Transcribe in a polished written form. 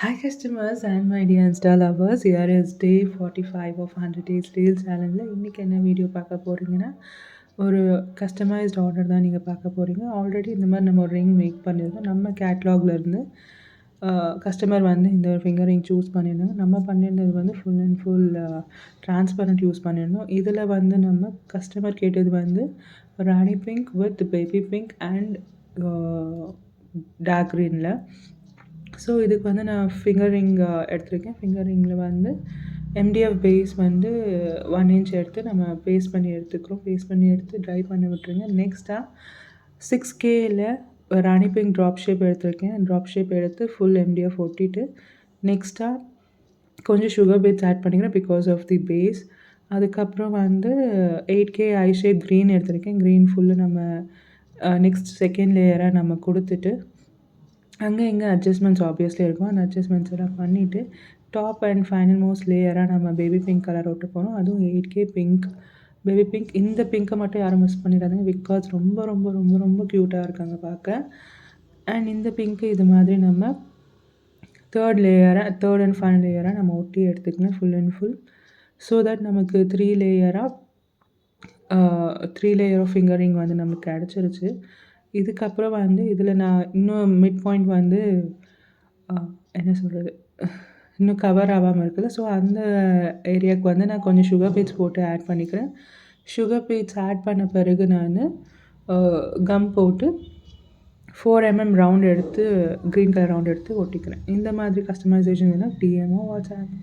Hi customers and my dear Insta lovers. Here is day 45 of 100 days Reels challenge. இன்னைக்கு என்ன video பார்க்க போறீங்கன்னா, ஒரு கஸ்டமைஸ்ட் ஆர்டர் தான் நீங்க பார்க்க போறீங்க. ஆல்ரெடி இந்த மாதிரி நம்ம ஒரு ரிங் மேக் பண்ணியிருந்தோம். நம்ம கேட்லாக்ல இருந்து கஸ்டமர் வந்து இந்த ஃபிங்கர் ரிங் சூஸ் பண்ணியிருந்தாங்க. நம்ம பண்ணியிருந்தது வந்து full and full transparent use பண்ணியிருந்தோம். இதில் வந்து நம்ம கஸ்டமர் கேட்டது வந்து Rani pink with baby pink and dark க்ரீனில். ஸோ இதுக்கு வந்து நான் ஃபிங்கர் ரிங் எடுத்திருக்கேன். ஃபிங்கர் ரிங்கில் வந்து எம்டிஎஃப் பேஸ் வந்து 1 இன்ச் எடுத்து நம்ம பேஸ்ட் பண்ணி எடுத்துக்கிறோம். பேஸ்ட் பண்ணி எடுத்து ட்ரை பண்ணி விட்டுருங்க. நெக்ஸ்ட்டாக 6Kல ராணி பிங்க் ட்ராப் ஷேப் எடுத்திருக்கேன். ட்ராப் ஷேப் எடுத்து ஃபுல் எம்டிஎஃப் ஒட்டிட்டு நெக்ஸ்ட்டாக கொஞ்சம் சுகர் பீட்ஸ் ஆட் பண்ணிக்கிறேன் பிகாஸ் ஆஃப் தி பேஸ். அதுக்கப்புறம் வந்து 8K ஐ ஷேப் க்ரீன் எடுத்திருக்கேன். க்ரீன் ஃபுல்லு நம்ம நெக்ஸ்ட் செகண்ட் லேயராக நம்ம கொடுத்துட்டு அங்கே இங்கே அட்ஜஸ்ட்மெண்ட்ஸ் ஆப்வியஸ்லி இருக்கும். அந்த அட்ஜஸ்ட்மெண்ட்ஸ் எல்லாம் பண்ணிவிட்டு டாப் அண்ட் ஃபைனல் மோஸ்ட் லேயராக நம்ம பேபி பிங்க் கலர் ஒட்ட போகிறோம். அதுவும் 8K பிங்க் பேபி பிங்க். இந்த பிங்க்கை மட்டும் யாரும் மிஸ் பண்ணிடாதீங்க பிகாஸ் ரொம்ப ரொம்ப ரொம்ப ரொம்ப க்யூட்டாக இருக்காங்க பார்க்க. அண்ட் இந்த பிங்க்கு இது மாதிரி நம்ம தேர்ட் அண்ட் ஃபைனல் லேயராக நம்ம ஒட்டி எடுத்துக்கலாம் full and full. So that நமக்கு 3 லேயர் ஆஃப் ஃபிங்கர் ரிங் வந்து நமக்கு கிடச்சிருச்சு. இதுக்கப்புறம் வந்து இதில் நான் இன்னும் மிட் பாயிண்ட் வந்து என்ன சொல்கிறது, இன்னும் கவர் ஆகாமல் இருக்குது. ஸோ அந்த ஏரியாவுக்கு வந்து நான் கொஞ்சம் சுகர் பீட்ஸ் போட்டு ஆட் பண்ணிக்கிறேன். சுகர் பீட்ஸ் ஆட் பண்ண பிறகு நான் கம் போட்டு 4mm ரவுண்ட் எடுத்து க்ரீன் கலர் ரவுண்ட் எடுத்து ஒட்டிக்கிறேன். இந்த மாதிரி கஸ்டமைசேஷன் வேணால் டிஎம்ஓ வாட்ஸ்அப்.